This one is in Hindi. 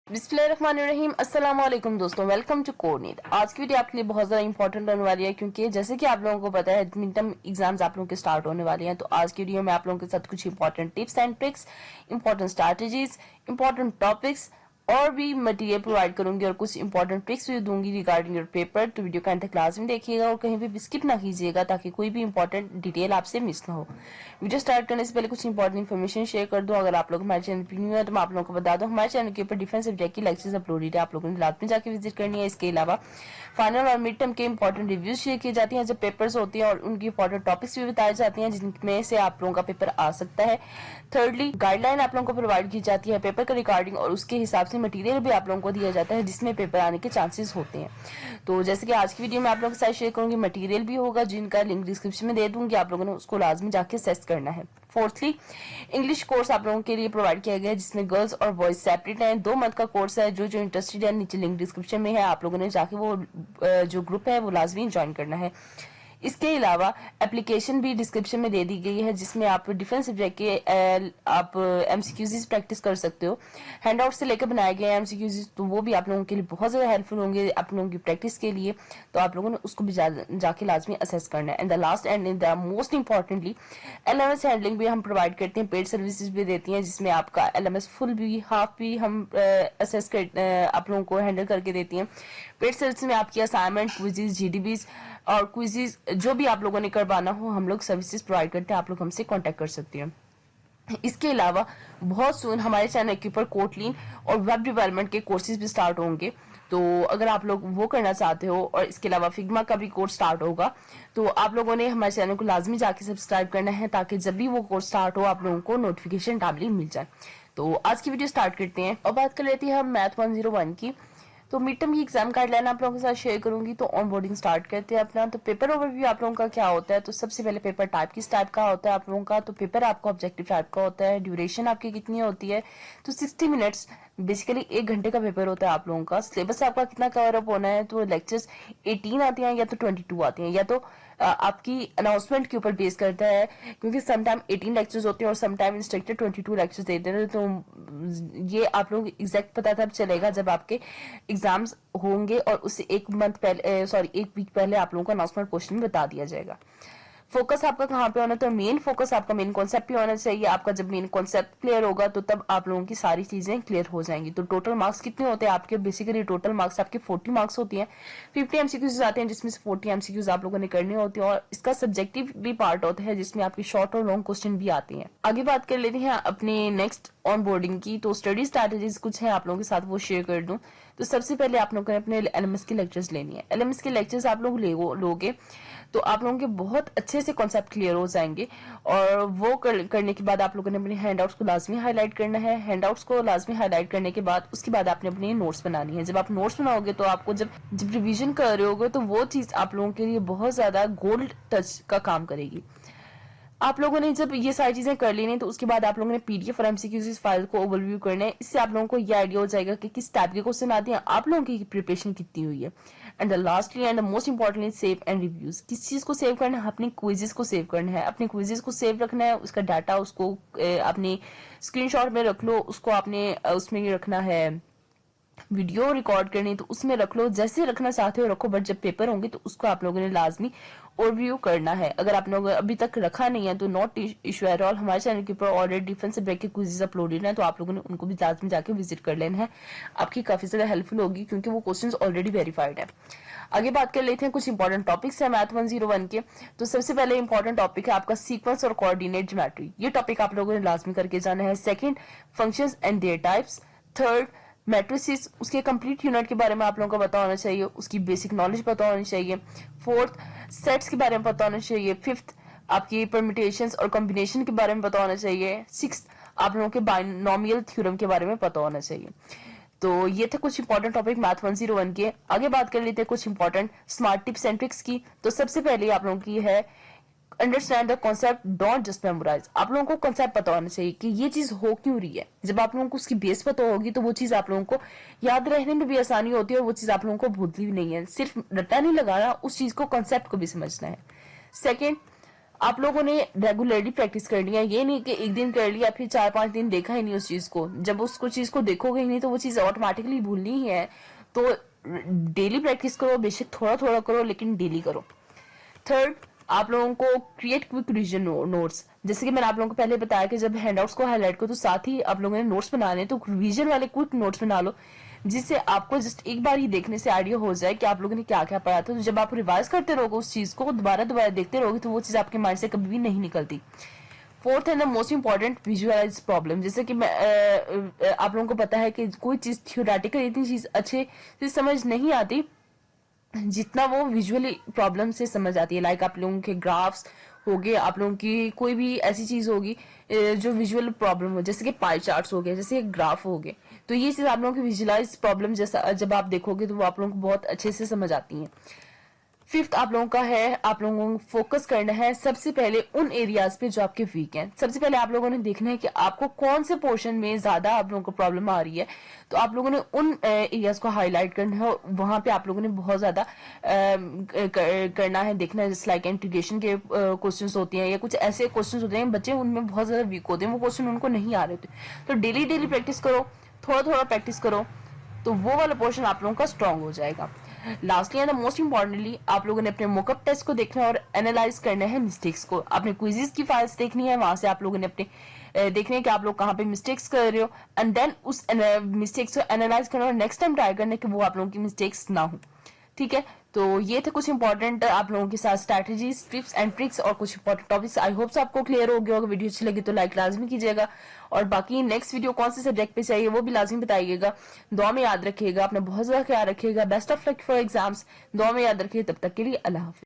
बिस्मिल्लाहिर्रहमानिर्रहीम। अस्सलाम वालेकुम दोस्तों, वेलकम टू कोडनीट। आज की वीडियो आपके लिए बहुत ज़्यादा इंपॉर्टेंट होने वाली है क्योंकि जैसे कि आप लोगों को पता है मिड टर्म एग्जाम्स आप लोगों के स्टार्ट होने वाले हैं। तो आज की वीडियो में आप लोगों के साथ कुछ important tips and tricks, important strategies, important topics और भी मटेरियल प्रोवाइड करूंगी और कुछ इंपॉर्टेंट ट्रिक्स भी दूंगी रिगार्डिंग योर पेपर। तो वीडियो का अंत तक क्लास में देखिएगा और कहीं भी स्किप ना कीजिएगा ताकि कोई भी इंपॉर्टेंट डिटेल आपसे मिस ना हो। वीडियो स्टार्ट करने से पहले कुछ इंपॉर्टेंट इन्फॉर्मेशन शेयर कर दूं। अगर आप लोग हमारे चैनल पर न्यू है तो मैं आप लोगों को बता दूं, हमारे चैनल के ऊपर डिफरेंट सब्जेक्ट की लेक्चर्स अपलोडेड है, आप लोगों ने लाजमी जाके विजिट करनी है। इसके अलावा फाइनल और मिड टर्म के इंपॉर्टेंट रिव्यूज शेयर किए जाती हैं जब पेपर्स होती हैं और उनकी इंपॉर्टेंट टॉपिक्स भी बताए जाते हैं जिनमें से आप लोगों का पेपर आ सकता है। थर्डली, गाइडलाइन आप लोगों को प्रोवाइड की जाती है पेपर के रिगार्डिंग और उसके हिसाब से मटेरियल भी आप लोगों को दिया जाता है जिसमें पेपर आने के चांसेस होते हैं। तो जैसे कि आज की वीडियो में आप लोगों के साथ शेयर करूंगी, मटेरियल भी होगा जिनका लिंक डिस्क्रिप्शन में दे दूंगी, आप लोगों ने उसको लाजमी जाके सेस करना है। फोर्थली, इंग्लिश कोर्स आप लोगों के लिए प्रोवाइड किया गया है जिसमें गर्ल्स और बॉयज सेपरेट है। 2 मंथ का कोर्स है। जो इंटरेस्टेड है नीचे लिंक डिस्क्रिप्शन में है, आप लोगों ने जाके वो जो ग्रुप है वो लाजमी ज्वाइन करना है। इसके अलावा एप्लीकेशन भी डिस्क्रिप्शन में दे दी गई है जिसमें आप डिफरेंट सब्जेक्ट के आप एमसीक्यूज प्रैक्टिस कर सकते हो। हैंडआउट से लेकर बनाए गए एमसीक्यूज तो वो भी आप लोगों के लिए बहुत ज़्यादा हेल्पफुल होंगे आप लोगों की प्रैक्टिस के लिए। तो आप लोगों ने उसको भी जाके लाजमी असेस करना है। And the last and in the most importantly, LMS handling भी हम प्रोवाइड करते हैं, पेड सर्विसेज भी देती हैं जिसमें आपका एलएमएस फुल भी हाफ भी हम असेस कर आप लोगों को हैंडल करके देती हैं। पेड सर्विस में आपकी असाइनमेंट, क्विज़ेस, जीडीबीज और क्विज़ेस जो भी आप लोगों ने करवाना हो हम लोग सर्विसेज प्रोवाइड करते हैं, आप लोग हमसे कांटेक्ट कर सकते हैं। इसके अलावा बहुत सून हमारे चैनल के ऊपर कोटलीन और वेब डेवलपमेंट के कोर्सेज भी स्टार्ट होंगे। तो अगर आप लोग वो करना चाहते हो और इसके अलावा फिग्मा का भी कोर्स स्टार्ट होगा तो आप लोगों ने हमारे चैनल को लाजमी जाके सब्सक्राइब करना है ताकि जब भी वो कोर्स स्टार्ट हो आप लोगों को नोटिफिकेशन टाइमली मिल जाए। तो आज की वीडियो स्टार्ट करते हैं और बात कर लेते हैं हम मैथ 101 की। तो मिड टर्म की एग्जाम गाइडलाइन आप लोगों के साथ शेयर करूंगी। तो ऑन बोर्डिंग स्टार्ट करते हैं अपना। तो पेपर ओवरव्यू आप लोगों का क्या होता है। तो सबसे पहले पेपर टाइप किस टाइप का होता है आप लोगों का। तो पेपर आपका ऑब्जेक्टिव टाइप का होता है। ड्यूरेशन आपकी कितनी होती है। तो 60 मिनट्स, बेसिकली 1 घंटे का पेपर होता है आप लोगों का। सिलेबस आपका कितना कवर अप होना है। तो लेक्चर्स 18 आते हैं या तो 22 आते हैं या तो आपकी अनाउंसमेंट के ऊपर बेस करता है क्योंकि समटाइम 18 लेक्चर्स होते हैं और समटाइम इंस्ट्रक्टर 22 लेक्चर्स देते हैं। तो ये आप लोग एग्जैक्ट पता तब चलेगा जब आपके एग्जाम्स होंगे और उससे 1 मंथ पहले 1 वीक पहले आप लोगों को अनाउंसमेंट पोर्शन में बता दिया जाएगा। फोकस आपका कहाँ पे होना है। तो मेन फोकस आपका मेन कॉन्सेप्ट पे होना चाहिए। आपका जब मेन कॉन्सेप्ट क्लियर होगा तो तब आप लोगों की सारी चीजें क्लियर हो जाएंगी। तो टोटल मार्क्स कितने होते हैं आपके। बेसिकली टोटल मार्क्स आपके 40 मार्क्स होती हैं। 50 एमसीक्यूज आते हैं जिसमें से 40 एमसीक्यूज आप लोगों ने करने होते हैं और इसका सब्जेक्टिव भी पार्ट होता है जिसमें आपके शॉर्ट और लॉन्ग क्वेश्चन भी आते हैं। आगे बात कर लेते हैं अपने नेक्स्ट ऑन बोर्डिंग की। तो स्टडी स्ट्रैटेजीज कुछ है आप लोगों के साथ वो शेयर कर दूं। तो सबसे पहले आप लोगों ने अपने एलएमएस के लेक्चर्स लेनी है। एलएमएस के लेक्चर्स आप लोग लोगे तो आप लोगों के बहुत अच्छे से कॉन्सेप्ट क्लियर हो जाएंगे और वो करने के बाद आप लोगों ने अपने हैंडआउट्स को लाजमी हाईलाइट करना है। हैंडआउट्स को लाजमी हाईलाइट करने के बाद उसके बाद आपने अपनी नोट्स बनानी है। जब आप नोट्स बनाओगे तो आपको जब रिवीजन कर रहे होगे तो वो चीज आप लोगों के लिए बहुत ज्यादा गोल्ड टच का काम करेगी। आप लोगों ने जब ये सारी चीजें कर लेनी तो उसके बाद आप लोगों ने पीडीएफ और एमसीक्यूज फाइल को ओवरव्यू करना है। इससे आप लोगों को ये आइडिया हो जाएगा कि किस टाइप के क्वेश्चन आते हैं, आप लोगों की प्रिपरेशन कितनी हुई है। And the lastly and the most importantly save and reviews. किस चीज को सेव करना है, अपने क्विजेस को सेव करना है। अपने क्विजेस को सेव रखना है, उसका डाटा उसको अपने स्क्रीनशॉट में रख लो, उसको आपने उसमें रखना है। वीडियो रिकॉर्ड करनी तो उसमें रख लो, जैसे रखना चाहते हो रखो, बट जब पेपर होंगे तो उसको आप लोगों ने लाजमी ओवरव्यू करना है। अगर आप लोगों ने अभी तक रखा नहीं है तो नॉट इशू एट ऑल, हमारे चैनल के ऊपर ऑलरेडी डिफरेंट सब्जेक्ट के क्विज़ेस अपलोडेड हैं तो आप लोगों ने उनको भी लाजमी जाके विजिट कर लेना है। आपकी काफी ज्यादा हेल्पफुल होगी क्योंकि वो क्वेश्चंस ऑलरेडी वेरीफाइड है। आगे बात कर लेते हैं कुछ इंपॉर्टेंट टॉपिक्स है मैथ 101 के। तो सबसे पहले इंपॉर्टेंट टॉपिक है आपका सीक्वेंस और कोऑर्डिनेट ज्योमेट्री। ये टॉपिक आप लोगों ने लाजमी करके जाना है। Second, functions and there types. Third, matrices, उसके कंप्लीट यूनिट के बारे में आप लोगों को पता होना चाहिए, उसकी बेसिक नॉलेज पता होनी चाहिए। फोर्थ, सेट्स के बारे में पता होना चाहिए। फिफ्थ, आपकी परम्यूटेशंस और कॉम्बिनेशन के बारे में पता होना चाहिए। सिक्स्थ, आप लोगों के बाइनोमियल थ्योरम के बारे में पता होना चाहिए। तो ये थे कुछ इंपॉर्टेंट टॉपिक मैथ 101 के। आगे बात कर लेते हैं कुछ important smart tips and tricks की। तो सबसे पहले आप लोगों की है understand the concept, don't just memorise. आप लोगों को कॉन्सेप्ट पता होना चाहिए कि ये चीज हो क्यों रही है। जब आप लोगों को उसकी बेस पता होगी तो वो चीज आप लोगों को याद रहने में भी आसानी होती है और वो चीज आप लोगों को भूलती भी नहीं है। सिर्फ रट्टा नहीं लगाना, उस चीज को कॉन्सेप्ट को भी समझना है। सेकेंड, आप लोगों ने रेगुलरली प्रैक्टिस करनी है। ये नहीं कि एक दिन कर लिया फिर 4-5 दिन देखा ही नहीं उस चीज को। जब उसको चीज को देखोगे ही नहीं तो वो चीज ऑटोमेटिकली भूलनी ही है। तो डेली प्रैक्टिस करो, बेशक थोड़ा थोड़ा करो लेकिन डेली करो। थर्ड, आप लोगों को क्रिएट क्विक रिविजन नोट्स। जैसे कि मैंने आप लोगों को पहले बताया कि जब हैंडआउट्स को हाईलाइट करो तो साथ ही आप लोगों ने नोट्स बनाने तो रिविजन वाले क्विक नोट्स बना लो, जिससे आपको जस्ट एक बार ही देखने से आइडिया हो जाए कि आप लोगों ने क्या क्या पढ़ा था। तो जब आप रिवाइज करते रहोगे उस चीज को, दोबारा दोबारा देखते रहोगे, तो वो चीज आपके माइंड से कभी भी नहीं निकलती। फोर्थ है the most important, visualise problem. जैसे कि मैं आप लोगों को पता है कि कोई चीज थियोरेटिकल इतनी चीज अच्छे से समझ नहीं आती जितना वो विजुअली प्रॉब्लम से समझ आती है। लाइक आप लोगों के ग्राफ्स हो गए, आप लोगों की कोई भी ऐसी चीज होगी जो विजुअल प्रॉब्लम हो, जैसे कि पाई चार्ट्स हो गए, जैसे ग्राफ हो गए। तो ये चीज आप लोगों की विजुअलाइज प्रॉब्लम जैसा जब आप देखोगे तो वो आप लोगों को बहुत अच्छे से समझ आती है। फिफ्थ आप लोगों का है, आप लोगों को फोकस करना है सबसे पहले उन एरियाज पे जो आपके वीक हैं। सबसे पहले आप लोगों ने देखना है कि आपको कौन से पोर्शन में ज्यादा आप लोगों को प्रॉब्लम आ रही है। तो आप लोगों ने उन एरियाज को हाईलाइट करना है, वहां पे आप लोगों ने बहुत ज्यादा करना है, देखना है। जैसे लाइक इंटीग्रेशन के क्वेश्चंस होते हैं या कुछ ऐसे क्वेश्चंस होते हैं बच्चे उनमें बहुत ज्यादा वीक होते हैं, वो क्वेश्चन उनको नहीं आ रहे होते। तो डेली डेली प्रैक्टिस करो, थोड़ा थोड़ा प्रैक्टिस करो, तो वो वाला पोर्शन आप लोगों का स्ट्रांग हो जाएगा। लास्टली एंड मोस्ट इंपॉर्टेंटली आप लोगों ने अपने मोकअप टेस्ट को देखना है और एनालाइज करना है मिस्टेक्स को। आपने क्विजेस की फाइल्स देखनी है, वहां से आप लोगों ने अपने देखने कि आप लोग कहाँ पे मिस्टेक्स कर रहे हो, एंड देन उस मिस्टेक्स को एनालाइज करना और नेक्स्ट टाइम ट्राई करना कि वो आप लोगों की मिस्टेक्स ना हो। ठीक है, तो ये थे कुछ इंपॉर्टेंट आप लोगों के साथ स्ट्रैटेजीज, टिप्स एंड ट्रिक्स और कुछ इंपॉर्टेंट टॉपिक्स। आई होप आपको क्लियर हो गया होगा। वीडियो अच्छी लगी तो लाइक लाजमी कीजिएगा, और बाकी नेक्स्ट वीडियो कौन से सब्जेक्ट पे चाहिए वो भी लाजमी बताइएगा। दुआ में याद रखिएगा, अपना बहुत ज्यादा ख्याल रखिएगा। Best of luck for exams. दुआ में याद रखिए, तब तक के लिए अल्लाह हाफिज।